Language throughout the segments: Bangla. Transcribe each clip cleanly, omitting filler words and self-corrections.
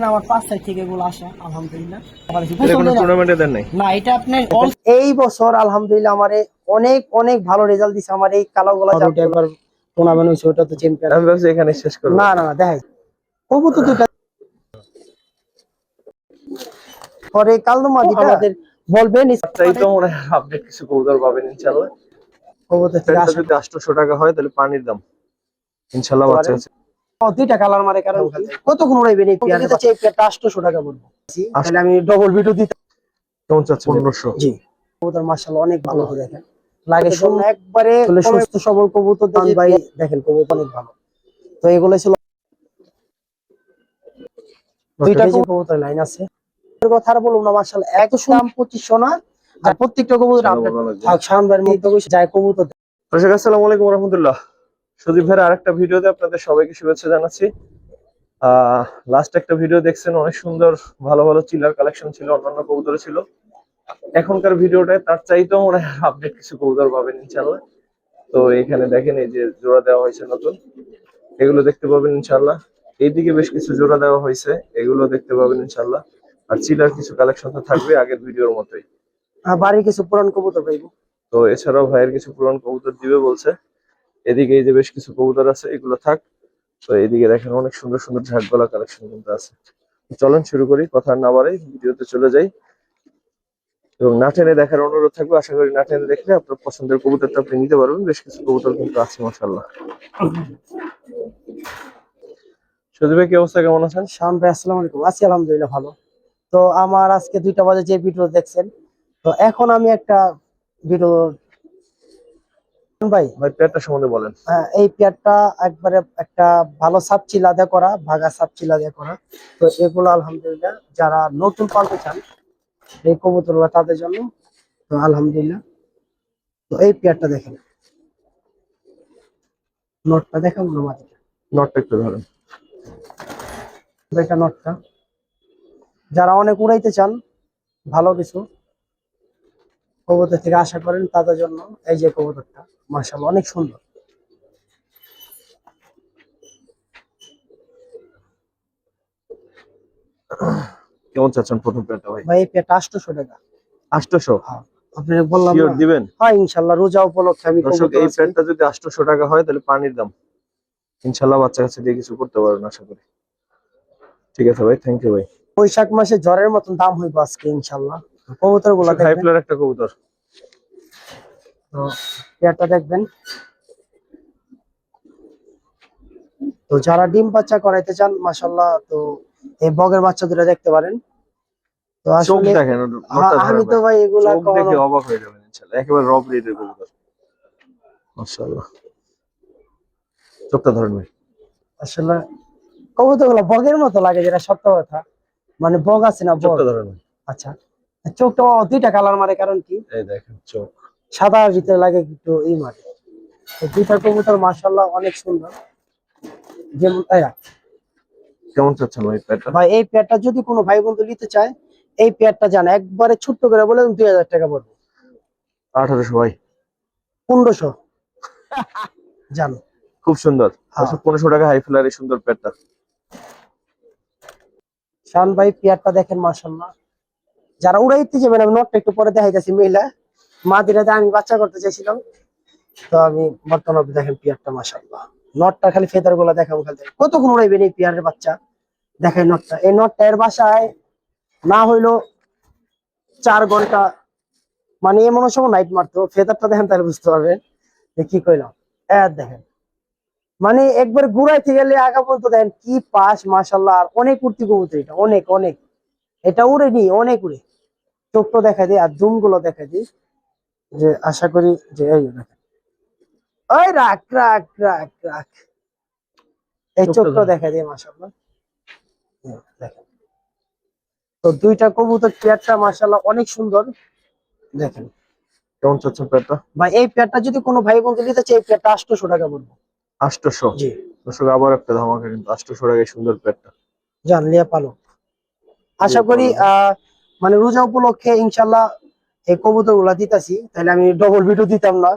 আমার 5 সাইড থেকে এগুলো আসা আলহামদুলিল্লাহ। টুর্নামেন্টে দেন নাই? না, এটা আপনার এই বছর আলহামদুলিল্লাহ আমারে অনেক অনেক ভালো রেজাল্ট দিছে। আমার এই কালোগুলা একবার টুর্নামেন্ট হইছে, ওটা তো চ্যাম্পিয়ন। আমি ভাবছি এখানে শেষ করব। না না না, দেখাই কবুতর দুটো পরে কালদমাদিটা আমাদের বলবেন। তাই তো মনে হয় আপডেট কিছু কবুতর পাবেন ইনশাআল্লাহ। কবুতর থেকে আসা যদি 800 টাকা হয় তাহলে পানির দাম ইনশাআল্লাহ বাচ্চা আছে। দুইটা কালার মারে, কারণ কতক্ষণ উড়াইবেন এই পেয়ারে? এই পেয়ারটা 800 টাকা পড়বে, তাহলে আমি ডবল ভিডিও দিতে। কেমন চাচ্ছেন? 1500। জি, কবুতর মাশাআল্লাহ অনেক ভালো। দেখেন লাগে শুন একবারে সুস্থ সবল কবুতর ভাই। দেখেন কবুতর অনেক ভালো। তো এগুলো ছিল দুইটা কবুতর লাইন আছে। এর কথা আর বলুন না, মাশাআল্লাহ এত দাম 2500 না। আর প্রত্যেকটা কবুতর আপডেট থাক শানবার মধ্যে বসে যায় কবুতর। দর্শক আসসালামু আলাইকুম ওয়া রাহমাতুল্লাহ। সুদীপ ভাইয়ের আরেকটা ভিডিওতে আপনাদের সবাইকে শুভেচ্ছা জানাচ্ছি। লাস্ট একটা ভিডিও দেখছেন, অনেক সুন্দর ভালো ভালো চিলার কালেকশন ছিল, অন্যান্য কবুতর ছিল। এখনকার ভিডিওটায় তার চাইতেও মনে হয় আপডেট কিছু কবুতর পাবেন ইনশাআল্লাহ। তো এখানে দেখেন এই যে জোড়া দেওয়া হয়েছে নতুন, এগুলো দেখতে পাবেন ইনশাআল্লাহ। এইদিকে বেশ কিছু জোড়া দেওয়া হয়েছে, এগুলো দেখতে পাবেন ইনশাআল্লাহ। আর চিলার কিছু কালেকশন তো থাকবে আগের ভিডিওর মতোই। বাড়ির কিছু পুরান কবুতর পাইবো। তো এছাড়াও ভাইয়ের কিছু পুরান কবুতর দিবে বলছে। এদিকে এই যে বেশ কিছু কবুতর আছে, এগুলো থাক। তো এদিকে দেখেন অনেক সুন্দর সুন্দর ঝাঁকগলা কালেকশন কিন্তু আছে। চলেন শুরু করি, কথা না বাড়াই ভিডিওতে চলে যাই। এবং না টেনে দেখার অনুরোধ থাকবে। আশা করি না টেনে দেখলে আপনার পছন্দের কবুতরটা আপনি নিতে পারবেন। বেশ কিছু কবুতর কিন্তু আছে মাশাআল্লাহ। সুদীপ ভাই কি অবস্থা, কেমন আছেন? শান ভাই আসসালামু আলাইকুম। আছি আলহামদুলিল্লাহ ভালো। তো আমার আজকে 2টা বাজে যে ভিডিও দেখছেন, তো এখন আমি একটা ভিডিও ভাই পেয়ারটা সম্বন্ধে বলেন। এই পেয়ারটা একবারে একটা ভালো সাপচিলা দিয়ে করা, ভাগা সাপচিলা দিয়ে করা। তো এগুলো আলহামদুলিল্লাহ যারা নতুন পালতে চান এই কবুতরগুলো তাদের জন্য। তো আলহামদুলিল্লাহ, তো এই পেয়ারটা দেখেন, নটটা দেখাবো না মাটিটা, নটটা একটু ধরেন। এটা নটটা যারা অনেক উড়াইতে চান, ভালো কিছু কবুতর থেকে আশা করেন তাদের জন্য এই যে কবুতরটা মাশাআল্লাহ অনেক সুন্দর। কেমন চাচ্ছেন প্রথম পেয়ারটা ভাই? ভাই এই পেয়ারটা 800 টাকা। 800? হ্যাঁ, আপনি বললাম শিওর না দিবেন? হ্যাঁ ইনশাআল্লাহ, রোজা উপলক্ষে আমি দর্শক এই পেয়ারটা যদি 800 টাকা হয় তাহলে পানির দাম ইনশাআল্লাহ। বাচ্চা কাছে দিয়ে কিছু করতে পারবেন আশা করি। ঠিক আছে ভাই, থ্যাংক ইউ ভাই। বৈশাখ মাসে ঝড়ের মতন দাম হইব আজকে ইনশাআল্লাহ। কবুতর গুলা হাই দেখবেন, ফ্লার একটা কবুতর। তো পেয়ারটা দেখবেন। তো যারা ডিম বাচ্চা করাইতে চান মাশাআল্লাহ, তো এই বগের বাচ্চা দুটো দেখতে পারেন। তো চোখ আসলে দেখেন, নটটা ধরেন আমি তো ভাই এগুলা চোখ দেখে অবাক হয়ে যাবেন ইনশাআল্লাহ। একেবারে রব রেডের কবুতর মাশাআল্লাহ। চোখটা ধরেন ভাই। আসলে কবুতর গুলা বগের মতো লাগে, যেটা সত্য কথা। মানে বগ আছে না, বগ। চোখটা ধরেন। আচ্ছা, চোখটা 2টা কালার মারে, কারণ কি এই দেখেন চোখ সাদা ভিতরে লাগে একটু এই মারে। তো 2টা কবুতর মাশাআল্লাহ অনেক সুন্দর। যেমন কেমন চাচ্ছেন ভাই পেয়ারটা? ভাই এই পেয়ারটা যদি কোনো ভাই বন্ধু নিতে চায়, এই পেয়ারটা জান একবারে ছোট্ট করে বলে 2000 টাকা পড়বে। 1800 ভাই। 1500 জানো। খুব সুন্দর। 1500 টাকা হাই ফ্লার এই সুন্দর পেয়ারটা। শান ভাই পেয়ারটা দেখেন মাশাআল্লাহ। যারা উড়াইতে যাবেন, আমি নটটা একটু পরে দেখাইতেছি। মহিলা মাদিরাতে আমি বাচ্চা করতে চাইছিলাম, তো আমি বর্তমানে দেখেন পেয়ারটা মাশাআল্লাহ। নটটা খালি ফেদার গুলা দেখাবো, খালি কতক্ষণ উড়াইবেন এই পেয়ারের বাচ্চা। দেখেন নটটা, এই নটটা এর বাসায় না হইলো 4 ঘন্টা, মানে এমন সময় নাইট মারতো। ফেদারটা দেখেন তাহলে বুঝতে পারবেন যে কি কইলাম। দেখেন মানে একবার ঘুরাইতে গেলে আগা পর্যন্ত দেখেন কি পাশ মাশাআল্লাহ। আর অনেক উঠতি কবুতর, এটা অনেক অনেক, এটা উড়ে নি অনেক উড়ে। চোখটা দেখা দিই আর জুম গুলো দেখা দিই, যে আশা করি যে এই দেখেন, ওই রাখ রাখ রাখ রাখ, এই চোখটা দেখা দিই মাশাআল্লাহ। দেখেন তো 2টা কবুতর পেয়ারটা মাশাআল্লাহ অনেক সুন্দর। দেখেন কেমন চাচ্ছেন পেয়ারটা? ভাই এই পেয়ারটা যদি কোনো ভাই বন্ধু নিতে চায়, এই পেয়ারটা 800 টাকা পড়বে। 800? জি, দর্শক আবার একটা ধামাকা কিন্তু 800 টাকায় সুন্দর পেয়ারটা। জানলিয়া পালক। আশা করি মানে রোজা উপলক্ষে ইনশাআল্লাহ এই কবুতর গুলা দিতাছি, তাহলে আমি ডবল ভিডিও দিতাম না।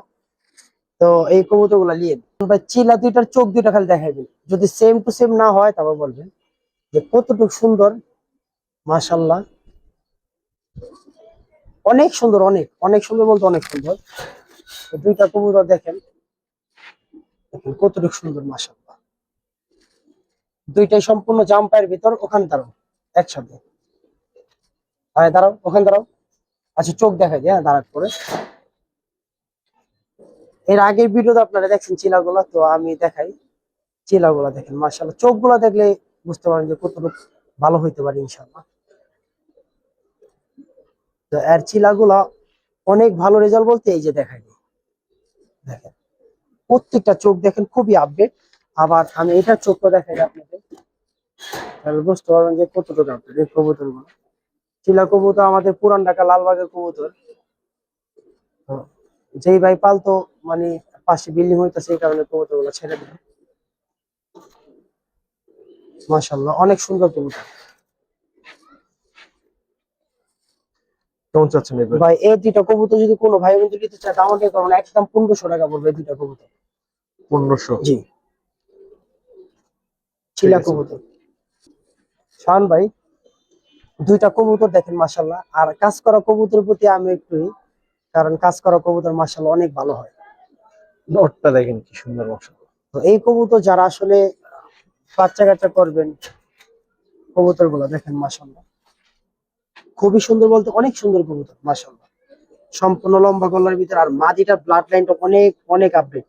তো এই কবুতর গুলা নিয়ে ভাই চিলা 2টার চোখ 2টা খালি দেখাইবেন, যদি সেম টু সেম না হয় তারপর বলবেন। যে কতটুকু সুন্দর, মাশাল্লাহ অনেক সুন্দর, অনেক অনেক সুন্দর বলতে অনেক সুন্দর। তো দুইটা কবুতর দেখেন, দেখেন কতটুকু সুন্দর, মাশাল্লাহ দুইটাই সম্পূর্ণ জাম্পায়ের ভিতর। ওখানে দাঁড়াও একসাথে, হ্যাঁ দাঁড়াও, ওখানে দাঁড়াও। আচ্ছা চোখ দেখাই দিয়ে, হ্যাঁ দাঁড়াত করে। এর আগের ভিডিওতে আপনারা দেখছেন চিলাগুলা, তো আমি দেখাই চিলাগুলা দেখেন, মাশাআল্লাহ চোখগুলা দেখলে বুঝতে পারেন যে কতটুকু ভালো হইতে পারে ইনশাআল্লাহ। তো এর চিলাগুলা অনেক ভালো রেজাল্ট বলতে এই যে দেখাই, দেখেন প্রত্যেকটা চোখ দেখেন খুবই আপডেট। আবার আমি এটা চোখটা দেখাই আপনাদের, তাহলে বুঝতে পারবেন যে কতটুকু আপডেট এই কবুতর গুলো। চিলা কবুতর আমাদের পুরান ঢাকা লালবাগের কবুতর। তো যেই ভাই পালতো, মানে পাশে বিল্ডিং হইতেছে এই কারণে কবুতর গুলো ছেড়ে দিল। মাশাআল্লাহ অনেক সুন্দর কবুতর। কেমন চাচ্ছেন এবার? ভাই এই দুইটা কবুতর যদি কোনো ভাই বন্ধু নিতে চায়, আমাদের কারণ একদম 1500 টাকা পড়বে এই দুইটা কবুতর। 1500? জি, ঠিক চিলা আছে। কবুতর। শান ভাই দুইটা কবুতর দেখেন মাশাআল্লাহ। আর কাজ করা কবুতরের প্রতি আমি একটু, কারণ কাজ করা কবুতর মাশাআল্লাহ অনেক ভালো হয়। নটটা দেখেন কি সুন্দর, মাশাআল্লাহ। তো এই কবুতর যারা আসলে বাচ্চা কাচ্চা করবেন, কবুতর গুলো দেখেন মাশাআল্লাহ খুবই সুন্দর বলতে অনেক সুন্দর কবুতর মাশাআল্লাহ। সম্পূর্ণ লম্বা গলার ভিতর, আর মাদিটা ব্লাড লাইনটা অনেক অনেক আপডেট।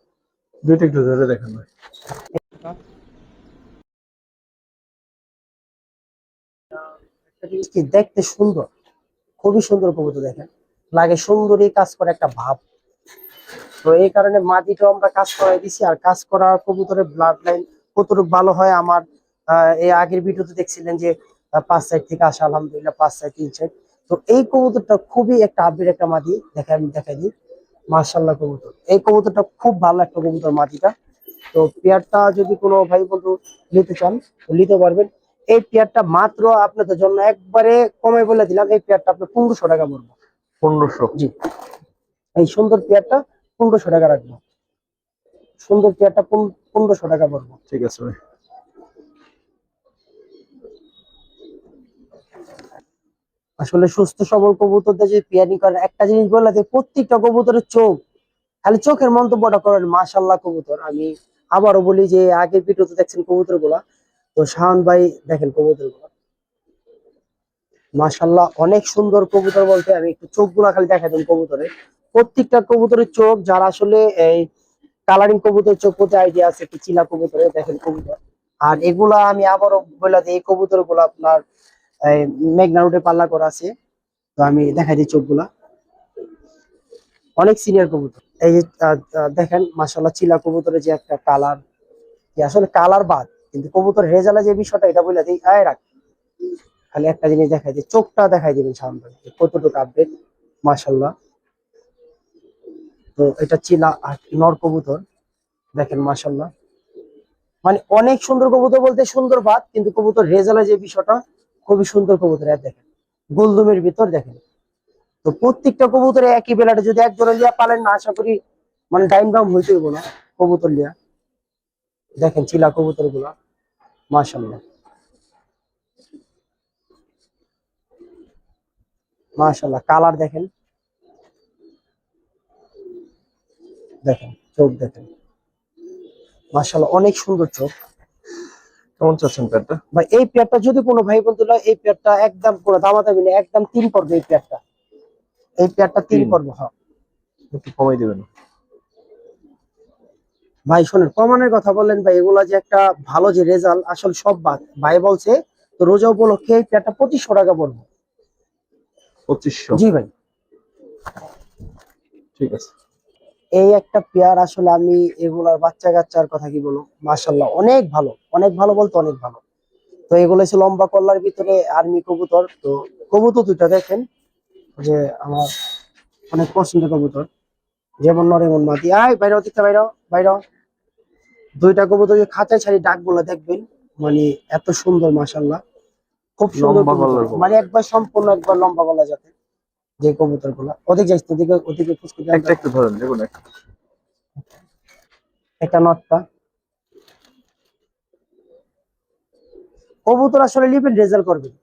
দুইটা একটু ধরে দেখেন ভাই। একটা জিনিস কি দেখতে সুন্দর, খুবই সুন্দর কবুতর দেখেন, লাগে সুন্দরী কাজ করে একটা ভাব। তো এই কারণে মাদিটাও আমরা কাজ করাই দিছি। আর কাজ করা কবুতরের ব্লাড লাইন কতটুকু ভালো হয় আমার, এই আগের ভিডিওতে দেখছিলেন যে 5 সাইড থেকে আসা, আলহামদুলিল্লাহ 5 সাইড 3 সাইড। তো এই কবুতরটা খুবই একটা আপডেট একটা মাদি, দেখে আমি দেখাই দিই। মার্শাল্লাহ কবুতর, এই কবুতরটা খুব ভালো একটা কবুতর মাদিটা। তো পেয়ারটা যদি কোনো ভাই বন্ধু নিতে চান তো নিতে পারবেন। এই পেয়ারটা মাত্র আপনাদের জন্য একবারে কমে বলে দিলাম, এই পেয়ারটা আপনার 1500 টাকা পড়বে। 1500? জি, এই সুন্দর পেয়ারটা 1500 টাকা রাখবো। সুন্দর পেয়ারটা 1500 টাকা পড়বো। ঠিক আছে ভাই। আসলে সুস্থ সবল কবুতরদের যে পেয়ারিং করেন, একটা জিনিস বললে যে প্রত্যেকটা কবুতরের চোখ, খালি চোখের মন্তব্যটা করেন মাশাল্লাহ কবুতর। আমি আবারও বলি যে আগের ভিডিওতে দেখছেন কবুতর গুলা, তো শাহান ভাই দেখেন কবুতর গুলা মাশাল্লাহ অনেক সুন্দর কবুতর বলতে। আমি একটু চোখ গুলা খালি দেখা দেন কবুতরের, প্রত্যেকটা কবুতরের চোখ, যারা আসলে এই কালারিং কবুতরের চোখ প্রতি আইডিয়া আছে একটু চিলা কবুতরের দেখেন কবুতর। আর এগুলা আমি আবারও বলে দিই, এই কবুতর গুলা আপনার এই মেঘনা রোডে পাল্লা করা আছে। তো আমি দেখাই দিই চোখগুলা, অনেক সিনিয়র কবুতর। এই যে দেখেন মাশাআল্লাহ চিলা কবুতরের যে একটা কালার, কি আসলে কালার বাদ, কিন্তু কবুতর রেজাল্ট যে বিষয়টা এটা বলে দিই। আয় রাখ, খালি একটা জিনিস দেখাই দিই, চোখটা দেখাই দিবেন সামনে কতটুকু আপডেট মাশাআল্লাহ। তো এটা চিলা আর নর কবুতর দেখেন মাশাআল্লাহ, মানে অনেক সুন্দর কবুতর বলতে সুন্দর বাদ, কিন্তু কবুতর রেজাল্ট যে বিষয়টা খুবই সুন্দর কবুতর। আর দেখেন গোলদুমের ভিতর দেখেন। তো প্রত্যেকটা কবুতরে একই বেলাটা যদি এক জোড়া লিয়া পালেন না, আশা করি মানে টাইম দাম হইতে হইব না কবুতর লিয়া। দেখেন চিলা কবুতর গুলা মাশাআল্লাহ, মাশাআল্লাহ কালার দেখেন, দেখেন চোখ দেখেন মাশাআল্লাহ অনেক সুন্দর চোখ। কেমন চাচ্ছেন প্যাডটা? ভাই এই পেয়ারটা যদি কোনো ভাই বন্ধু লয়, এই পেয়ারটা একদম কোনো দামাদামি নেই, একদম 3 পড়বে এই পেয়ারটা। এই পেয়ারটা 3 3? পড়বে, হ্যাঁ। একটু কমাই দিবেন। ভাই শোনেন, কমানোর কথা বললেন ভাই, এগুলা যে একটা ভালো যে রেজাল্ট আসলে সব বাদ ভাই বলছে। তো রোজা উপলক্ষে এই পেয়ারটা 2500 টাকা পড়বে। 2500? জি ভাই, ঠিক আছে। এই একটা পেয়ার আসলে আমি এগুলার বাচ্চা কাচ্চার কথা কি বলবো, মাশাআল্লাহ অনেক ভালো, অনেক ভালো বলতে অনেক ভালো। তো এগুলো হচ্ছে লম্বা কল্লার ভিতরে আর্মি কবুতর। তো কবুতর দুইটা দেখেন যে আমার অনেক পছন্দের কবুতর, যেমন নর এমন মাদি। আয় বাইরে দিকটা, বাইরে বাইরে। দুইটা কবুতর যে খাঁচায় ছাড়ি ডাক গুলা দেখবেন, মানে এত সুন্দর মাশাআল্লাহ, খুব সুন্দর লম্বা কবুতর, গলার মানে কবুতর। একবার সম্পূর্ণ একবার লম্বা গলা যাতে যে কবুতর গুলা। ওদিকে যাইস না, ওদিকে ওদিকে ফুসকুটি একটা একটু ধরেন, দেখুন একটা। একটা নটটা কবুতর আসলে লিবেন রেজাল্ট করবেন,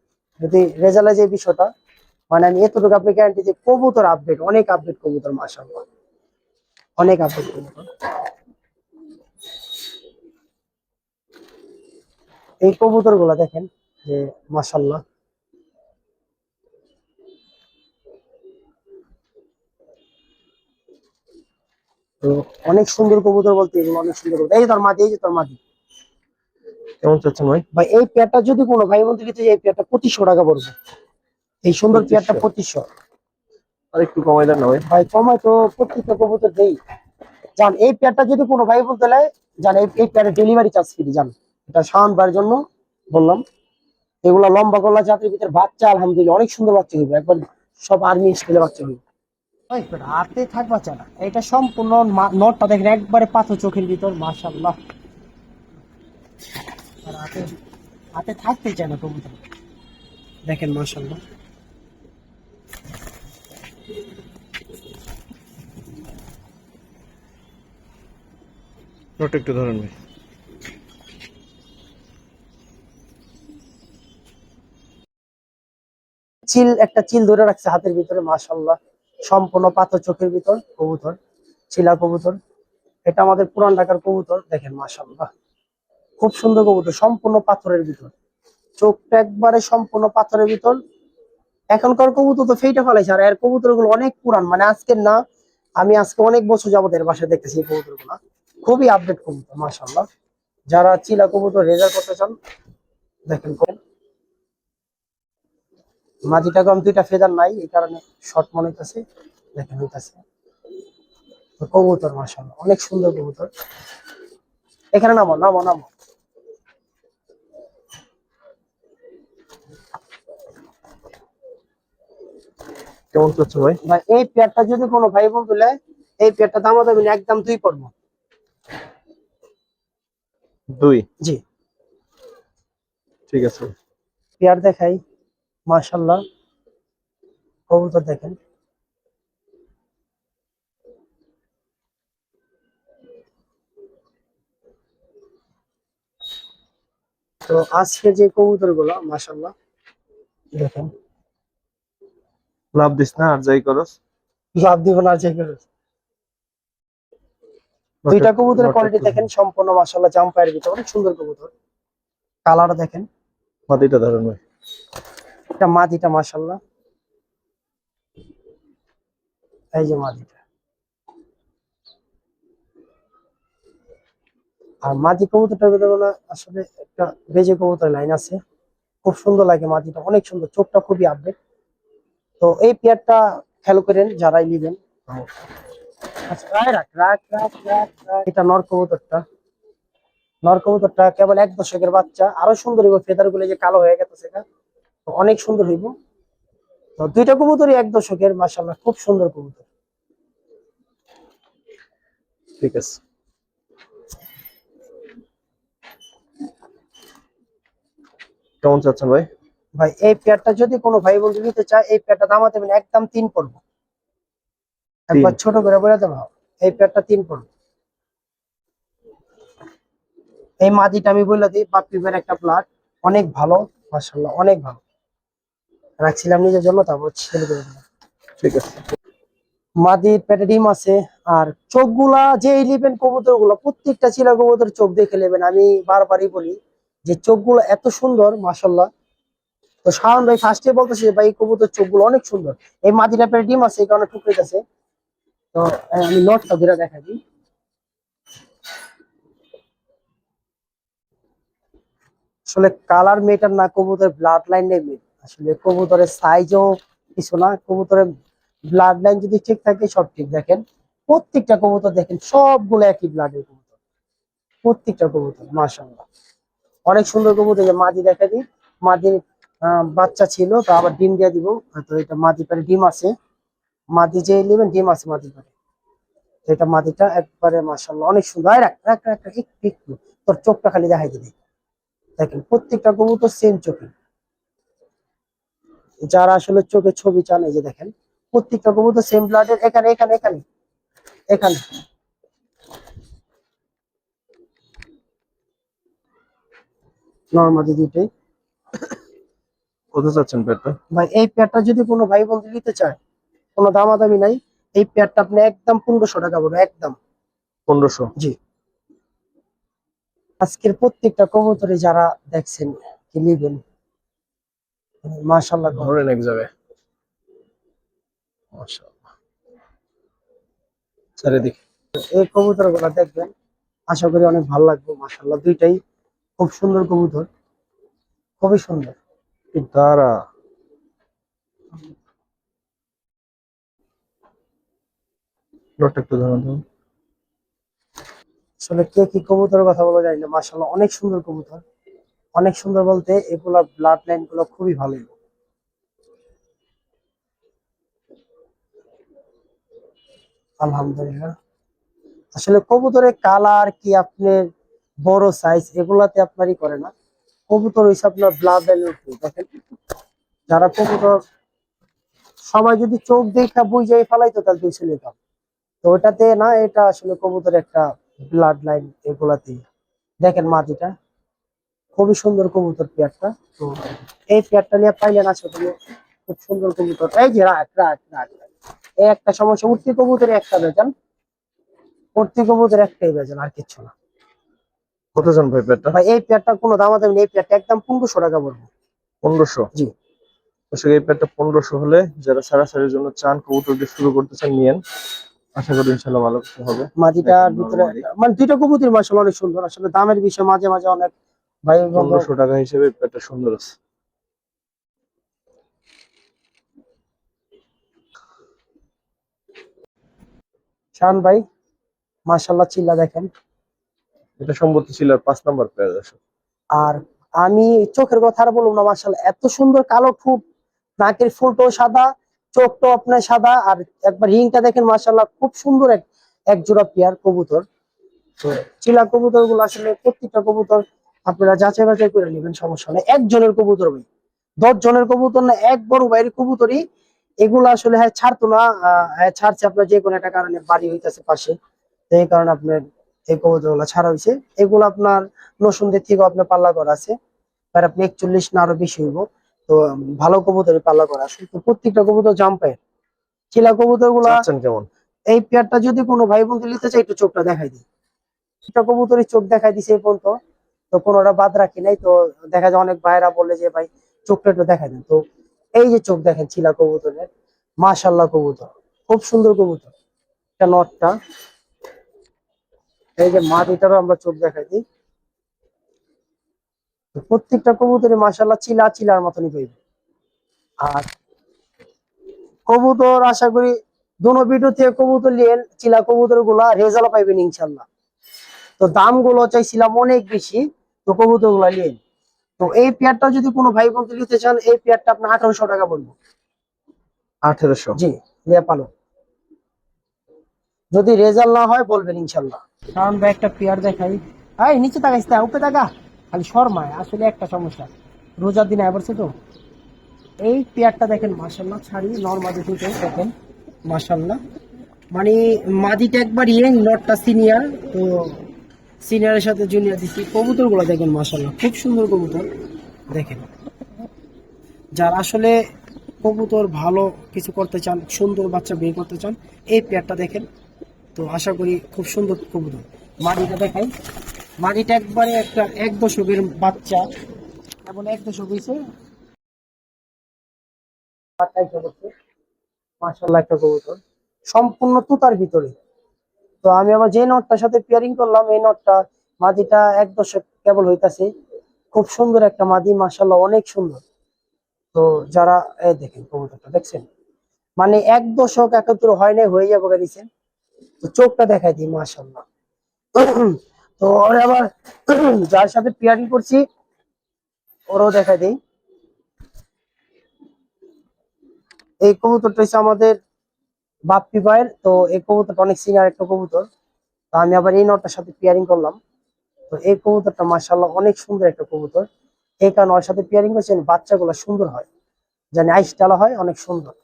যদি রেজাল্টের যে বিষয়টা, মানে আমি এতটুকু আপনি গ্যারান্টি যে কবুতর আপডেট, অনেক আপডেট কবুতর, মাশাআল্লাহ অনেক আপডেট কবুতর। এই কবুতর গুলা দেখেন যে মাশাআল্লাহ, তো অনেক সুন্দর কবুতর, বলতে এগুলো অনেক সুন্দর কবুতর। এই যে তোর মাদি, এই যে তোর মাদি কেমন চাচ্ছেন ভাই? ভাই, এই পেয়ারটা যদি কোনো ভাই বন্ধু নিতে চায়, এই পেয়ারটা 2500 টাকা পড়বে। এই সুন্দর পেয়ারটা 2500? 2500। আর একটু কমাই দেন না ভাই। ভাই কমায় তো, প্রত্যেকটা কবুতর দেই। জান এই পেয়ারটা যদি কোনো ভাই বলতে নেয়, জান এই পেয়ারের ডেলিভারি চার্জ ফ্রি। জান এটা শাওন ভাইয়ের জন্য বললাম। এগুলা লম্বা গলা জাতের ভিতরে বাচ্চা, আলহামদুলিল্লাহ অনেক সুন্দর বাচ্চা হইবে, একবার সব আর্মি স্কুলে বাচ্চা হইবে। ওই পেটা হাতে থাক বাচ্চা না, এটা সম্পূর্ণ নটটা দেখেন একবারে পাথর চোখের ভিতর, মাশাআল্লাহ। আর হাতে হাতে থাকতেই চায় না কবুতর, দেখেন মাশাআল্লাহ। নোট একটু ধরেন ভাই। চিল, একটা চিল ধরে রাখছে হাতের ভিতরে, মাশাআল্লাহ। সম্পূর্ণ পাথর চোখের ভিতর কবুতর, চিলা কবুতর। এটা আমাদের পুরান ঢাকার কবুতর, দেখেন মাশাআল্লাহ খুব সুন্দর কবুতর, সম্পূর্ণ পাথরের ভিতর, চোখটা একবারে সম্পূর্ণ পাথরের ভিতর। এখনকার কবুতর তো ফেইটা ফেলাইছে, আর এর কবুতর গুলো অনেক পুরান, মানে আজকের না, আমি আজকে অনেক বছর যাবত এর বাসায় দেখতেছি এই কবুতর গুলা। খুবই আপডেট কবুতর, মাশাআল্লাহ। যারা চিলা কবুতর রেজাল্ট করতে চান, দেখেন করেন। মাটিটা কম, দুইটা ফেদার নাই, এই কারণে শর্ট মনে হইতেছে, দেখেন হইতেছে। কবুতর মাশাআল্লাহ অনেক সুন্দর কবুতর। এখানে নামো নামো নামো। কেমন চাচ্ছেন ভাই? ভাই এই পেয়ারটা যদি কোনো ভাই বন্ধু নেয়, এই পেয়ারটা দাম হবে একদম 2 পড়বো। 2? জি। ঠিক আছে। পেয়ার দেখাই, মাশাআল্লাহ কবুতর দেখেন। তো আজকে যে কবুতর গুলো মাশাআল্লাহ দেখেন, লাভ দিস না আর যাই করস। লাভ দিব না যে করে। দুইটা কবুতরের কোয়ালিটি দেখেন, সম্পূর্ণ মাশাআল্লাহ জাম্পায়ের ভিতর, অনেক সুন্দর কবুতর। কালার দেখেন, মাদিটা ধরেন ভাই। এটা মাদিটা মাশাআল্লাহ, এই যে মাদিটা। আর মাদি কবুতরটার ভিতরে না আসলে একটা বেজে কবুতর লাইন আছে, খুব সুন্দর লাগে মাদিটা, অনেক সুন্দর, চোখটা খুবই আপডেট। তো এই পেয়ারটা খেয়াল করেন যারাই নিবেন। আচ্ছা রাখ রাখ রাখ রাখ রাখ। এটা নর কবুতরটা, নর কবুতরটা কেবল 1 দশকের বাচ্চা, আরো সুন্দর হইব, ফেদার গুলো যে কালো হয়ে গেছে সেটা, তো অনেক সুন্দর হইব। তো দুইটা কবুতরই 1 দশকের, মাশাআল্লাহ খুব সুন্দর কবুতর। ঠিক আছে। কেমন চাচ্ছেন ভাই? ভাই এই পেয়ারটা যদি কোনো ভাই বন্ধু নিতে চায়, এই পেয়ারটা দাম দেবেন একদম 3 পড়বো, একবার ছোট করে বলে দেবো, এই পেয়ারটা 3 পড়বো। এই মাদিটা আমি বলে দিই, পাপ্পি ভাইয়ের একটা প্লাট, অনেক ভালো, মাশাআল্লাহ অনেক ভালো, রাখছিলাম নিজের জন্য, তারপর ছেড়ে করে দিলাম। ঠিক আছে। মাদির পেটে ডিম আছে। আর চোখগুলা যে নেবেন কবুতর গুলা, প্রত্যেকটা চিলা কবুতর চোখ দেখে নেবেন, আমি বারবারই বলি যে চোখগুলো এত সুন্দর, মাশাআল্লাহ। তো শাওন ভাই ফার্স্টে বলতেছে ভাই কবুতর চোখগুলো অনেক সুন্দর। এই মাদিটা পেটে ডিম আছে, এই কারণে টুকরে গেছে। তো আমি নটটা ধরে দেখা দিই। আসলে কালার মেটার না, কবুতরের ব্লাড লাইন নেই মেট। আসলে কবুতরের সাইজও কিছু না, কবুতরের ব্লাড লাইন যদি ঠিক থাকে সব ঠিক। দেখেন প্রত্যেকটা কবুতর দেখেন, সবগুলো একই ব্লাডের কবুতর, প্রত্যেকটা কবুতর মাশাআল্লাহ অনেক সুন্দর কবুতর। যে মাদি দেখা দিই, মাদির বাচ্চা ছিল, তো আবার ডিম দিয়ে দিব। তো এটা মাদি পারে ডিম আছে, মাদি যে নেবেন ডিম আছে মাদি পারে। তো এটা মাদিটা একবারে মাশাআল্লাহ অনেক সুন্দর। রাখ রাখ রাখ রাখ, একটু একটু তোর চোখটা খালি দেখাই দিবি। দেখেন প্রত্যেকটা কবুতর সেম চোখে, যারা আসলে চোখে ছবি চান, এই যে দেখেন প্রত্যেকটা কবুতর সেম ব্লাডের। এখানে এখানে এখানে এখানে নর্মালি দুইটাই। কত চাচ্ছেন পেয়ারটা? ভাই এই পেয়ারটা যদি কোনো ভাই বন্ধু নিতে চায়, কোনো দামাদামি নাই, এই পেয়ারটা আপনি একদম 1500 টাকা পড়বে একদম। 1500? জি। আজকের প্রত্যেকটা কবুতরে যারা দেখছেন কি নিবেন, মাশাআল্লাহ ধরেন এক জায়গায়, মাশাআল্লাহ চারিদিকে। এই কবুতর গুলা দেখবেন, আশা করি অনেক ভালো লাগবে। মাশাআল্লাহ দুইটাই খুব সুন্দর কবুতর, খুবই সুন্দর। তারা লটটা একটু ধরুন তো। আসলে কে কি কবুতরের কথা বলা যায় না, মাশাআল্লাহ অনেক সুন্দর কবুতর, অনেক সুন্দর বলতে এগুলা ব্লাড লাইন গুলো খুবই ভালো। আলহামদুলিল্লাহ। আসলে কবুতরের কালার কি আপনার বড় সাইজ এগুলাতে আপনারই করে না, কবুতর হইছে আপনার ব্লাড লাইনের উপর। দেখেন যারা কবুতর সবাই যদি চোখ দেখা বুঝাই ফেলাইতো তাহলে তুই ছেলে কাম, তো ওটাতে না, এটা আসলে কবুতর একটা ব্লাড লাইন এগুলাতে। দেখেন মাটিটা খুবই সুন্দর কবুতর পেয়ারটা। তো এই পেয়ারটা নিয়ে পাইলেন আশা করি খুব সুন্দর কবুতর। এই যে রাখ রাখ রাখ রাখ। এই একটা সমস্যা, উঠতি কবুতরে একটা বেজান, উঠতি কবুতর একটাই বেজান, আর কিচ্ছু না। কত চান ভাই পেয়ারটা? ভাই এই পেয়ারটা কোনো দামাদামি নেই, এই পেয়ারটা একদম 1500 টাকা পড়বে। 1500? জি। আসলে এই পেয়ারটা 1500 হলে যারা ছাড়াছাড়ির জন্য চান, কবুতর দিয়ে শুরু করতে চান, নিয়েন। আশা করি ইনশাল্লাহ ভালো কিছু হবে। মাটিটার ভিতরে মানে দুইটা কবুতর মাশাআল্লাহ অনেক সুন্দর। আসলে দামের বিষয় মাঝে মাঝে অনেক ভাই বন্ধু 1500 টাকা হিসেবে এই পেয়ারটা সুন্দর আছে। শান ভাই মাশাআল্লাহ চিল্লা দেখেন। এটা সম্ভবত ছিল 5 নাম্বার পেয়ার দর্শক। আর আমি চোখের কথা আর বলবো না, মাশাআল্লাহ এত সুন্দর কালো ঠোঁট, নাকের ফুলটাও সাদা, চোখটাও আপনার সাদা, আর একবার রিংটা দেখেন মাশাআল্লাহ খুব সুন্দর এক এক জোড়া পেয়ার কবুতর। তো চিলা কবুতর গুলো আসলে প্রত্যেকটা কবুতর আপনারা যাচাই বাছাই করে নেবেন, সমস্যা নেই। একজনের কবুতর ভাই, 10 জনের কবুতর না, এক বড় ভাইয়ের কবুতরই এগুলো আসলে হ্যাঁ ছাড়তো না। হ্যাঁ ছাড়ছে আপনার যে কোনো একটা কারণে, বাড়ি হইতেছে পাশে, তো এই কারণে আপনার এই কবুতর গুলো ছাড়া হয়েছে। এগুলো আপনার নসুনদের থেকে আপনার পাল্লা করা আছে, আর আপনি 41 না আরো বেশি হইব। তো ভালো কবুতরই পাল্লা করা আছে। তো প্রত্যেকটা কবুতর জাম্পায় চিলা কবুতর গুলা। চাচ্ছেন কেমন? এই পেয়ারটা যদি কোনো ভাই বন্ধু নিতে চাই একটু চোখটা দেখাই দিই। এটা কবুতরের চোখ দেখাই দিছে এই পর্যন্ত, তো কোনোটা বাদ রাখি নাই। তো দেখা যায় অনেক ভাইরা বলে যে ভাই চোখটা একটু দেখাই দেন, তো এই যে চোখ দেখেন চিলা কবুতরের, মাশাআল্লাহ কবুতর খুব সুন্দর কবুতর। এটা নটটা, এই যে মাটিটারও আমরা চোখ দেখাই দিই। তো প্রত্যেকটা কবুতরে মাশাআল্লাহ চিলা চিলার মতনই পাইবে। আর কবুতর আশা করি দোনো ভিডিও থেকে কবুতর নিয়ে চিলা কবুতর গুলা রেজাল্ট পাইবেন ইনশাল্লাহ। তো দাম গুলো চাইছিলাম অনেক বেশি, তো কবুতর গুলা নিয়ে। তো এই পেয়ারটা যদি কোনো ভাই বন্ধু নিতে চান, এই পেয়ারটা আপনার 1800 টাকা পড়বে। 1800? জি, নিয়ে পালো। যদি রেজাল্ট না হয় বলবেন ইনশাল্লাহ। কারণ ভাই একটা পেয়ার দেখাই, এই নিচে তাকাইস না, উপরে তাকা, খালি শর্মায়। আসলে একটা সমস্যা, রোজার দিন আইবছে তো। এই পেয়ারটা দেখেন মাশাআল্লাহ, ছাড়ি নরমাদি থেকে দেখেন মাশাআল্লাহ, মানে মাদিটা একবার ইয়েং, নটটা সিনিয়র। তো সিনিয়রের সাথে জুনিয়র দিচ্ছি। কবুতর গুলো দেখেন মাশাআল্লাহ খুব সুন্দর কবুতর। দেখেন যারা আসলে কবুতর ভালো কিছু করতে চান, সুন্দর বাচ্চা বের করতে চান, এই পেয়ারটা দেখেন। তো আশা করি খুব সুন্দর কবুতর। মাটিটা দেখাই, মাটিটা একবারে একটা 1 দশকের বাচ্চা, এমন 1 দশক হয়েছে। মাশাআল্লাহ একটা কবুতর সম্পূর্ণ তুতার ভিতরে। তো আমি আবার যে নটটার সাথে পেয়ারিং করলাম, এই নটটা মাদিটা 1 দশক কেবল হইতাছে। খুব সুন্দর একটা মাদি, মাশাআল্লাহ অনেক সুন্দর। তো যারা এই দেখেন কবুতরটা দেখছেন, মানে 1 দশক 71 হয় নাই, হয়ে যাবো গাড়িছেন। তো চোখটা দেখাই দিই মাশাআল্লাহ। তো ওরে আবার যার সাথে পেয়ারিং করছি ওরও দেখাই দিই। এই কবুতরটা হচ্ছে আমাদের বাপ্পি ভাইয়ের। তো এই কবুতরটা অনেক সিনিয়র একটা কবুতর। তো আমি আবার এই নটটার সাথে পেয়ারিং করলাম। তো এই কবুতরটা মাশাআল্লাহ অনেক সুন্দর একটা কবুতর। এই কারণে ওর সাথে পেয়ারিং করছেন, বাচ্চাগুলো সুন্দর হয়, জানি আইস ডালা হয়, অনেক সুন্দর।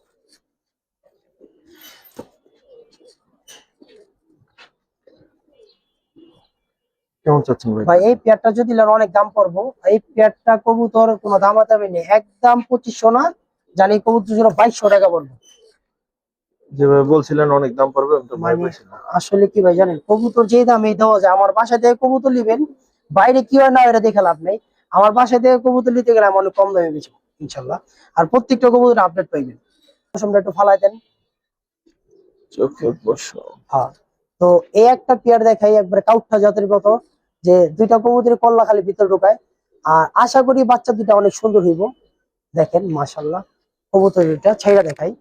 কেমন চাচ্ছেন ভাই? ভাই এই পেয়ারটা যদি নেন অনেক দাম পড়বো। এই পেয়ারটা কবুতর কোনো দামাদামি নেই, একদম 2500 না, জানি কবুতর জন্য 2200 টাকা পড়বে। যেভাবে বলছিলেন অনেক দাম পড়বে, আমি তো ভয় মানে পাইছিলাম। আসলে কি ভাই জানেন, কবুতর যে দামে দেওয়া যায়, আমার বাসা থেকে কবুতর নিবেন, বাইরে কি হয় না এটা দেখে লাভ নেই। আমার বাসা থেকে কবুতর নিতে গেলে আমি অনেক কম দামে বেচবো ইনশাল্লাহ। আর প্রত্যেকটা কবুতর আপডেট পাইবেন। পশমটা একটু ফালাই দেন। চোখে বসো। হ্যাঁ, তো এই একটা পেয়ার দেখাই একবারে কাউঠা জাতের মতো, যে দুইটা কবুতরের কল্লা খালি ভিতরে ঢোকায়। আর আশা করি বাচ্চা দুইটা অনেক সুন্দর হইব। দেখেন মাশাল্লাহ, কবুতর দুইটা ছাইরা দেখাই।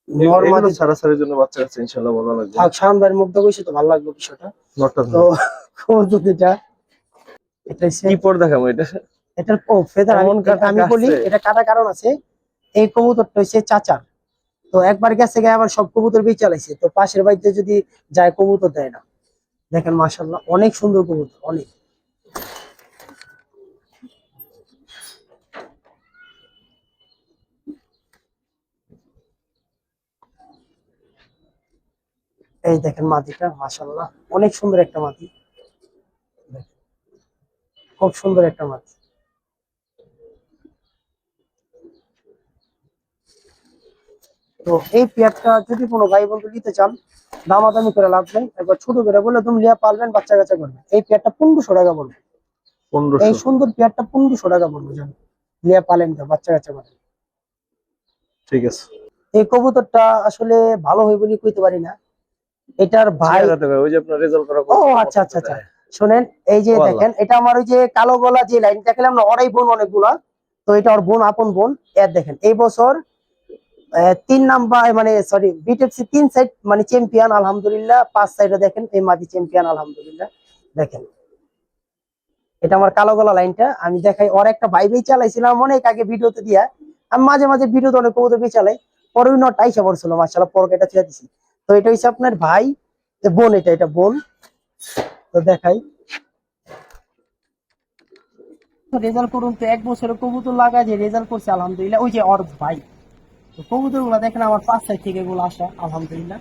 এগুলো নরমাদি ছাড়াছাড়ির জন্য বাচ্চা কাছে ইনশাল্লাহ ভালো লাগবে। থাক, শাওন ভাইয়ের মুগ্ধ কইছে তো ভালো লাগলো বিষয়টা। নটটা তো কবুতর দুইটা, এটা হচ্ছে কি পর দেখাবো এটা? এটার ফেদার এমন কাটা আমি বলি কাটছে। এটা কাটা কারণ আছে। এই কবুতরটা হচ্ছে চাচার, তো একবার গেছে গিয়ে আবার সব কবুতর বেঁচে চালাইছে, তো পাশের বাড়িতে যদি যায় কবুতর দেয় না। দেখেন মাশাল্লাহ অনেক সুন্দর কবুতর, অনেক। এই দেখেন মাদিটা মাশাল্লাহ অনেক সুন্দর একটা মাদি, দেখেন, খুব সুন্দর একটা মাদি। তো এই পেয়ারটা যদি কোনো ভাই বন্ধু নিতে চান, দামাদামি করে লাভ নেই, একবার ছোট করে বলে তুমি লিয়া পারবেন, বাচ্চা কাচ্চা করবেন। এই পেয়ারটা 1500 টাকা পড়বে। এই 1500? সুন্দর পেয়ারটা 1500 টাকা পড়বে, জান লিয়া পালেন তো বাচ্চা কাচ্চা করেন। ঠিক আছে। এই কবুতরটা আসলে ভালো হয় বলে কইতে পারি না। এটার ভাই, চেহারাতে ভাই ওই যে আপনার রেজাল্ট করা ও কবুতরের আচ্ছা মতো আচ্ছা তো আচ্ছা, দেয়। শোনেন, এই যে ও আল্লাহ। দেখেন এটা আমার ওই যে কালো গলা যে লাইন দেখালাম না, ওরাই বোন অনেকগুলা। তো এটা ওর বোন, আপন বোন। এর দেখেন এই বছর 3 নাম্বার, মানে সরি বিটেপসি 3 সাইড মানে চ্যাম্পিয়ন আলহামদুলিল্লাহ, 5 সাইডে দেখেন এই মাদি চ্যাম্পিয়ন আলহামদুলিল্লাহ। দেখেন এটা আমার কালো গলা লাইনটা আমি দেখাই, ওর একটা ভাইবেই চালাইছিলাম অনেক আগে ভিডিওতে দিয়া। আমি মাঝে মাঝে ভিডিওতে অনেক কবুতর বি চালাই, পরে ওই নট আইসা পড়ছিল মাশাআল্লাহ, পরে এটা ছেড়ে দিছি। তো এটা হচ্ছে আপনার ভাই, বোন, এটা বোন। তো দেখাই রেজাল্ট করুন, তো 1 বছরের কবুতর লাগা যে রেজাল্ট করছে আলহামদুলিল্লাহ, ওই যে ওর ভাই। তো কবুতর গুলা দেখেন আমার 5 সাইড থেকে এগুলো আসা আলহামদুলিল্লাহ।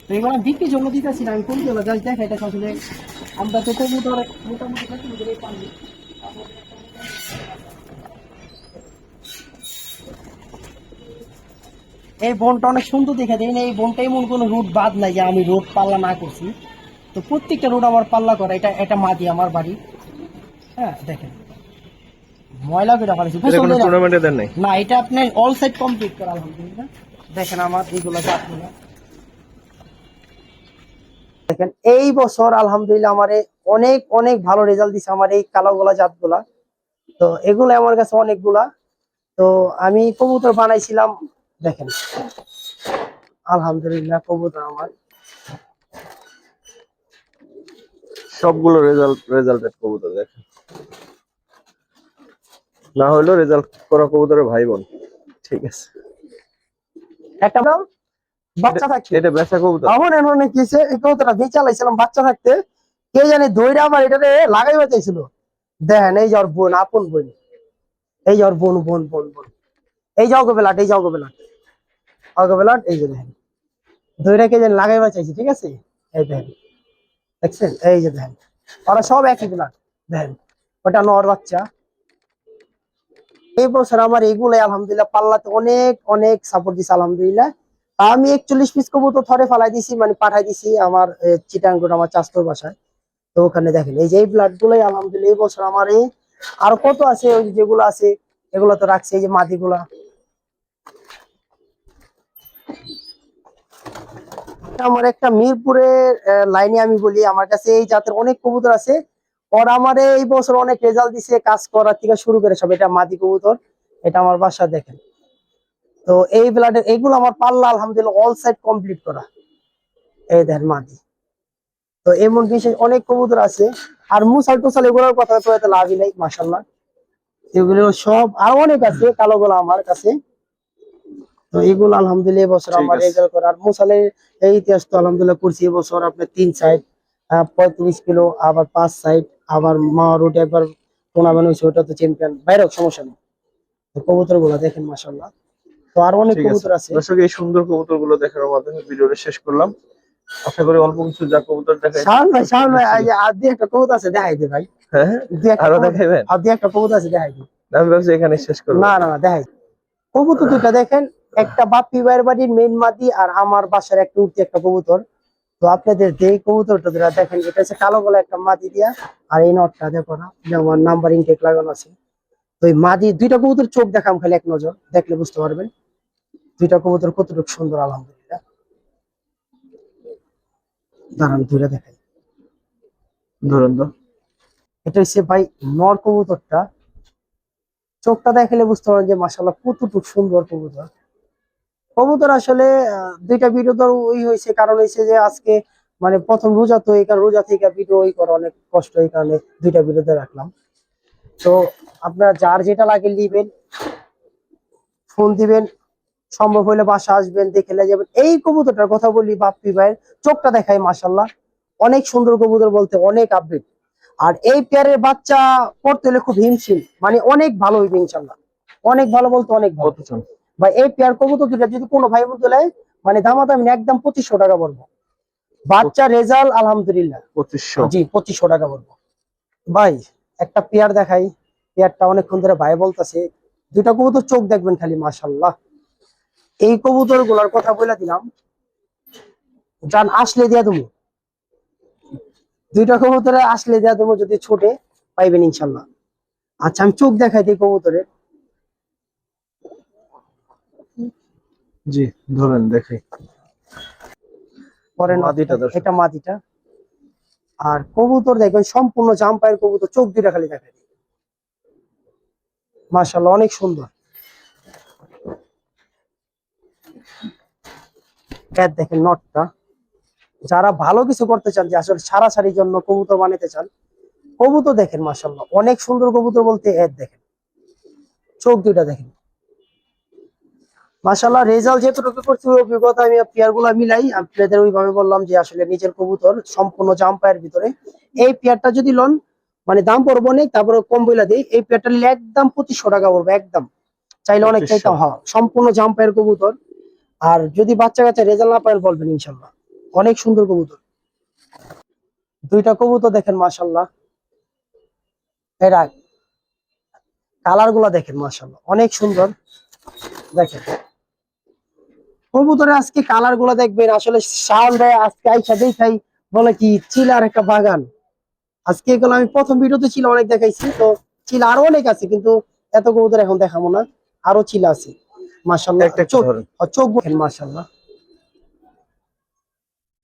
তো এগুলো বিক্রির জন্য দিতেছি না, আমি কবুতর জাস্ট দেখাই, এটা আসলে আমরা তো কবুতর মোটামুটি কবুতরই পালি। এই বনটা অনেক সুন্দর দেখে দেয় না, এই বনটা এমন কোনো রুট বাদ নাই যে আমি রোড পাল্লা না করছি। তো প্রত্যেকটা রোড আমার পাল্লা করা। এটা এটা মাদি আমার বাড়ি। হ্যাঁ দেখেন ময়লা করে ফেলেছি, এটা গোসল কোনো দেয় না। টুর্নামেন্টে দেন নাই? না, এটা আপনি অল সাইড কমপ্লিট করা আলহামদুলিল্লাহ। দেখেন আমার এইগুলো জাতগুলো দেখেন, এই বছর আলহামদুলিল্লাহ আমারে অনেক অনেক ভালো রেজাল্ট দিছে আমার এই কালো গলা জাতগুলা। তো এগুলো আমার কাছে অনেকগুলা। তো আমি কবুতর বানাইছিলাম, দেখেন আলহামদুলিল্লাহ কবুতর আমার। সবগুলো রেজাল্টেড কবুতর দেখেন, না হলেও রেজাল্ট করা কবুতরের ভাই বোন। ঠিক আছে। একটা দাম বাচ্চা থাকতে এটা বেচা কবুতর? আমার এমন অনেক কিছু, এই কবুতরটা দিয়ে চালাইছিলাম বাচ্চা থাকতে, কে জানি দইরা আমার এটাতে লাগাইবা চাইছিল। দেখেন এই যে ওর বোন, আপন বোন, এই যে ওর বোন বোন বোন বোন, এই যে অগবেলাট, এই যে অগবেলাট, অগবেলাট, এই যে দেখেন দইরা কে জানি লাগাইবা চাইছে। ঠিক আছে, এই দেখেন, দেখছেন, এই যে দেখেন ওরা সব একই ব্লাড। দেখেন ওটা নর বাচ্চা। এই বছর আমার এইগুলাই আলহামদুলিল্লাহ পাল্লাতে অনেক অনেক সাপোর্ট দিছে আলহামদুলিল্লাহ। আমি 41 পিস কবুতর থরে ফালাই দিছি, মানে পাঠাই দিছি আমার চিটাঙ্গুর আমার চাস্তর বাসায়। তো ওখানে দেখেন এই যে এই ব্লাড গুলাই আলহামদুলিল্লাহ এই বছর আমার এই, আর কত আছে ওই যে যেগুলো আছে এগুলো তো রাখছে, এই যে মাদি গুলা। আমার একটা মিরপুরের লাইনে আমি বলি, আমার কাছে এই জাতের অনেক কবুতর আছে। ওরা আমার এই বছর অনেক রেজাল্ট দিছে, কাজ করার থেকে শুরু করে সব। এটা মাদি কবুতর, এটা আমার বাসা দেখেন। তো এই ব্লাডের এইগুলো আমার পাল্লা আলহামদুলিল্লাহ অল সাইড কমপ্লিট করা। এই দেখেন মাদি। তো এমন বিশেষ অনেক কবুতর আছে। আর মুসাল টুসাল এগুলোর কথা তো এত লাভই নাই মাশাআল্লাহ। এগুলো সব আর অনেক আছে কালো গোলা আমার কাছে। তো এগুলো আলহামদুলিল্লাহ এবছর ঠিক আমার আছে। রেজাল্ট করার মুসালের এই ইতিহাস তো আলহামদুলিল্লাহ করছি এবছর আপনার 3 সাইড 35 কিলো, আবার 5 সাইড, আবার মা রুট একবার টুর্নামেন্ট হয়েছে, ওটা তো চ্যাম্পিয়ন বাইরে, সমস্যা নেই। কবুতর গুলা দেখেন মাশাআল্লাহ তো আর অনেক ঠিক আছে কবুতর আছে। দর্শক, এই সুন্দর কবুতর গুলো দেখার মাধ্যমে ভিডিওটা শেষ করলাম। আশা করি অল্প কিছু যা কবুতর দেখাই শাওন ভাই আর দুই একটা কবুতর আছে, দেখাই দে ভাই। হ্যাঁ হ্যাঁ, দুই একটা আরো কবুতর, দেখাইবেন? আর দুই একটা কবুতর আছে, দেখাই দে। আমি ভাবছি এখানে শেষ করবো। না না না, দেখাই। কবুতর দুইটা দেখেন, একটা বাপ্পি ভাইয়ের বাড়ির মেইন মাদি, আর আমার বাসার একটা উঠতি একটা কবুতর। তো আপনাদের যেই কবুতরটা যেটা দেখেন, এটা হচ্ছে কালো গলা একটা মাদি দিয়া, আর এই নটটা দেখো না, যেমন নাম্বারিং টেক লাগানো আছে। তো এই মাদি দুইটা কবুতর চোখ দেখাম খালি এক নজর দেখলে বুঝতে পারবেন দুইটা কবুতর কতটুকু সুন্দর, আলহামদুলিল্লাহ। দাঁড়ান দূরে দেখাই। ধরুন তো। এটা হচ্ছে ভাই নর কবুতরটা, চোখটা দেখলে বুঝতে পারেন যে মাশাআল্লাহ কতটুকু সুন্দর কবুতর। কবুতর আসলে দুইটা ভিডিও তো ওই হয়েছে, কারণ হয়েছে যে আজকে মানে প্রথম রোজা, তো এই কারণে রোজা থেকে ভিডিও ওই করা অনেক কষ্ট, এই কারণে দুইটা ভিডিওতে রাখলাম। তো আপনারা যার যেটা লাগে নিবেন, ফোন দিবেন, সম্ভব হলে বাসা আসবেন, দেখে নিয়ে যাবেন। এই কবুতরটার কথা বলি, বাপ্পি ভাইয়ের চোখটা দেখায় মাশাআল্লাহ, অনেক সুন্দর কবুতর, বলতে অনেক আপডেট। আর এই পেয়ারের বাচ্চা পড়তে হলে খুব হিমশিম, মানে অনেক ভালো হইবে ইনশাল্লাহ, অনেক ভালো বলতে অনেক ভালো। কত চান? ভাই এই পেয়ার কবুতর দুটা যদি কোনো ভাই বলতে নেয়, মানে দামাদামি না, একদম 2500 টাকা বলবো। বাচ্চা রেজাল্ট আলহামদুলিল্লাহ। 2500? জি 2500 টাকা বলবো। ভাই একটা পেয়ার দেখাই, পেয়ারটা অনেকক্ষণ ধরে ভাই বলতেছে। দুইটা কবুতর চোখ দেখবেন খালি মাশাআল্লাহ। এই কবুতর গুলার কথা বলে দিলাম, জান আসলে দিয়া তুমি, দুইটা কবুতরে আসলে দিয়া তুমি, যদি ছোটে পাইবেন ইনশাল্লাহ। আচ্ছা আমি চোখ দেখাই দিই কবুতরের। জি ধরেন দেখাই। পরে মাদিটা দর্শক। এটা মাদিটা। আর কবুতর দেখবেন সম্পূর্ণ জাম্পায়ের কবুতর, চোখ দুইটা খালি দেখাই দিই, মাশাআল্লাহ অনেক সুন্দর। ক্যাট দেখেন নটটা, যারা ভালো কিছু করতে চান, যে আসলে সারাসারির জন্য কবুতর বানাতে চান, কবুতর দেখেন মাশাআল্লাহ অনেক সুন্দর কবুতর, বলতে এর দেখেন চোখ দুইটা দেখেন মাশাআল্লাহ। রেজাল্ট যেটুকু করছি ওই অভিজ্ঞতা আমি পেয়ার গুলা মিলাই আপনাদের ওইভাবে বললাম, যে আসলে নিজের কবুতর সম্পূর্ণ জাম্পায়ের ভিতরে। এই পেয়ারটা যদি লন, মানে দাম পড়বো অনেক, তারপরে কম বইলা দিই, এই পেয়ারটা নিলে একদম 2500 টাকা পড়বে একদম, চাইলে অনেক 2500? চাইতাম। হ্যাঁ সম্পূর্ণ জাম্পায়ের কবুতর। আর যদি বাচ্চা কাচ্চা রেজাল্ট না পায় বলবেন ইনশাল্লাহ, অনেক সুন্দর কবুতর। দুইটা কবুতর দেখেন মাশাআল্লাহ, এরা কালার গুলা দেখেন মাশাআল্লাহ অনেক সুন্দর। দেখেন কবুতরের আজকে কালার গুলা দেখবেন, আসলে শাওন ভাই আজকে আইসা দেখাই বলে কি চিলার একটা বাগান। আজকে এগুলো আমি প্রথম ভিডিওতে ছিল অনেক দেখাইছি, তো চিলা আরো অনেক আছে, কিন্তু এত কবুতর এখন দেখাবো না, আরো চিলা আছে মাশাআল্লাহ। একটা চোখ, ধরেন। চোখ দেখেন মাশাআল্লাহ,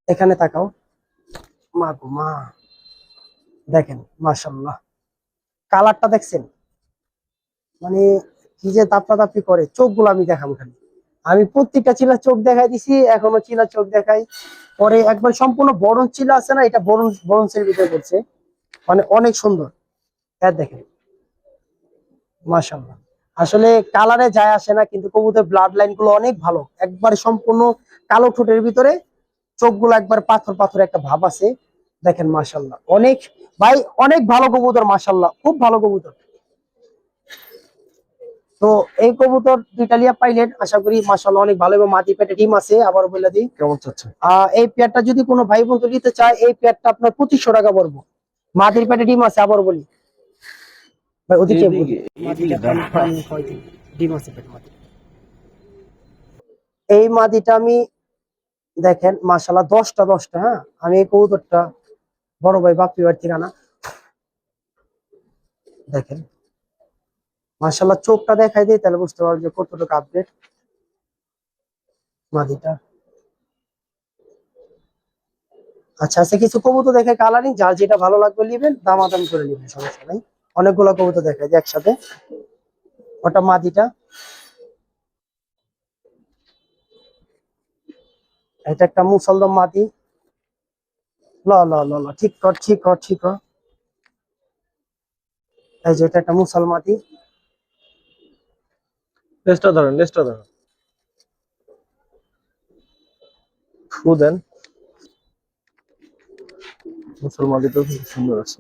এখানে তাকাও, মা গো মা, দেখেন মাশাআল্লাহ কালারটা দেখছেন, মানে কি যে দাপটা দাপি করে। চোখগুলো আমি দেখাবো খালি, আমি প্রত্যেকটা চিলা চোখ দেখাই দিছি, এখনো চিলা চোখ দেখাই। পরে একবার সম্পূর্ণ বরঞ্চ চিলা আছে না, এটা বরঞ্চের ভিতরে করছে, মানে অনেক সুন্দর। হ্যাঁ দেখেন মাশাআল্লাহ, আসলে কালারে যায় আসে না, কিন্তু কবুতর ব্লাড লাইন গুলো অনেক ভালো, একবারে সম্পূর্ণ কালো ঠোঁটের ভিতরে চোখগুলো একবার পাথর পাথর একটা ভাব আছে। দেখেন মাশাআল্লাহ অনেক, ভাই অনেক ভালো কবুতর মাশাআল্লাহ, খুব ভালো কবুতর। তো এই কবুতর দুইটা লিয়া পাইলেন, আশা করি মাশাআল্লাহ অনেক ভালো, এবং মাটি পেটে ডিম আছে। আবার বলে দিই, কেমন চাচ্ছেন? এই পেয়ারটা যদি কোনো ভাই বন্ধু নিতে চায়, এই পেয়ারটা আপনার 2500 টাকা পড়বো। মাটির পেটে ডিম আছে, আবার বলি ভাই ওদিকে ডিম আছে পেটে মাটির। এই মাদিটা আমি দেখেন মাশাআল্লাহ 10টা 10টা। হ্যাঁ আমি এই কবুতরটা বড় ভাই বাপ্পি বাড়ি থেকে আনা, দেখেন মাশাআল্লাহ চোখটা দেখাই দিই, তাহলে বুঝতে পারবেন যে কতটুকু আপডেট মাদিটা। আচ্ছা আচ্ছা, কিছু কবুতর দেখে কালারিং, যার যেটা ভালো লাগবে নিবেন, দামাদামি করে নিবেন, সমস্যা নাই। অনেকগুলো কবুতর দেখায় যে একসাথে, ওটা মাদিটা, এটা একটা মুসলদম মাদি। ল ল ল ল ঠিক কর ঠিক কর ঠিক কর, এই যে এটা একটা মুসলমাদি। লেজটা ধরেন, লেজটা ধরেন, ফু দেন। মুসলমানদের তো খুব সুন্দর আছে।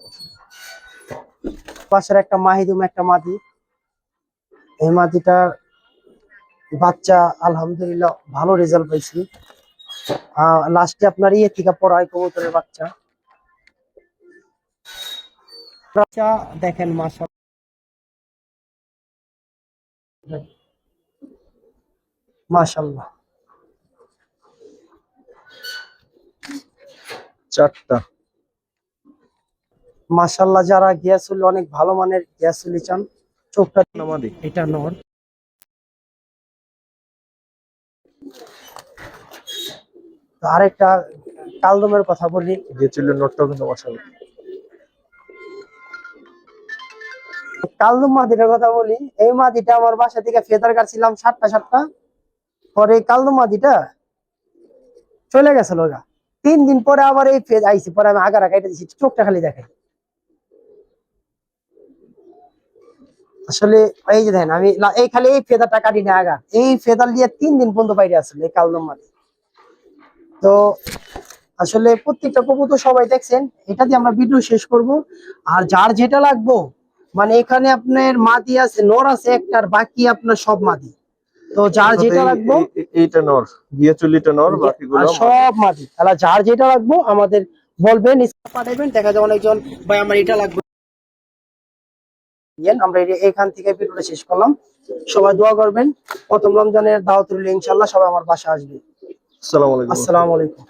পাশের একটা মাহিদুম একটা মাদি, এই মাদিটা বাচ্চা আলহামদুলিল্লাহ ভালো রেজাল্ট পাইছি। লাস্টে আপনার ইয়ে থেকে পড়ায় কবুতরের বাচ্চা বাচ্চা দেখেন মাশাআল্লাহ। চারটা মাশাআল্লাহ, যারা গিয়াসুল অনেক ভালো মানের গিয়াসুলি চান, চোখটা নামাদি। এটা নর। তো আরেকটা কালদমের কথা বলি। গিয়েছিলেন নোটটাও কিন্তু মাশাআল্লাহ। কালদম মাদিটার কথা বলি, এই মাদিটা আমার বাসা থেকে ফেদার কাটছিলাম 7টা পরে কালদম মাদিটা চলে গেছিল ওরা 3 দিন পরে আবার এই ফেদ আইসি, পরে আমি আগারা কাটে দিছি, চোখটা খালি দেখাই। আসলে এই যে দেখেন আমি এই খালি এই ফেদারটা কাটি না, আগা এই ফেদার দিয়ে 3 দিন পর্যন্ত বাইরে আসলে এই কালদম মাদি। তো আসলে প্রত্যেকটা কবুতর সবাই দেখছেন, এটা দিয়ে আমরা ভিডিও শেষ করব। আর যার যেটা লাগবো, মানে এখানে আপনার মাদি আছে, নর আছে একটা, আর বাকি আপনার সব মাদি। তো যার যেটা লাগবো, এইটা নর, গিয়েচুলিটা নর, বাকিগুলো আর সব মাদি, তাহলে যার যেটা লাগবো আমাদের বলবেন, পাঠাবেন। দেখা যায় অনেকজন ভাই আমার এটা লাগবে, আমরা এখান থেকে ভিডিওটা শেষ করলাম। সবাই দোয়া করবেন, প্রথম রমজানের দাওয়াত রইল, ইনশাআল্লাহ সবাই আমার বাসায় আসবে। আসসালামু আলাইকুম। আসসালামু আলাইকুম।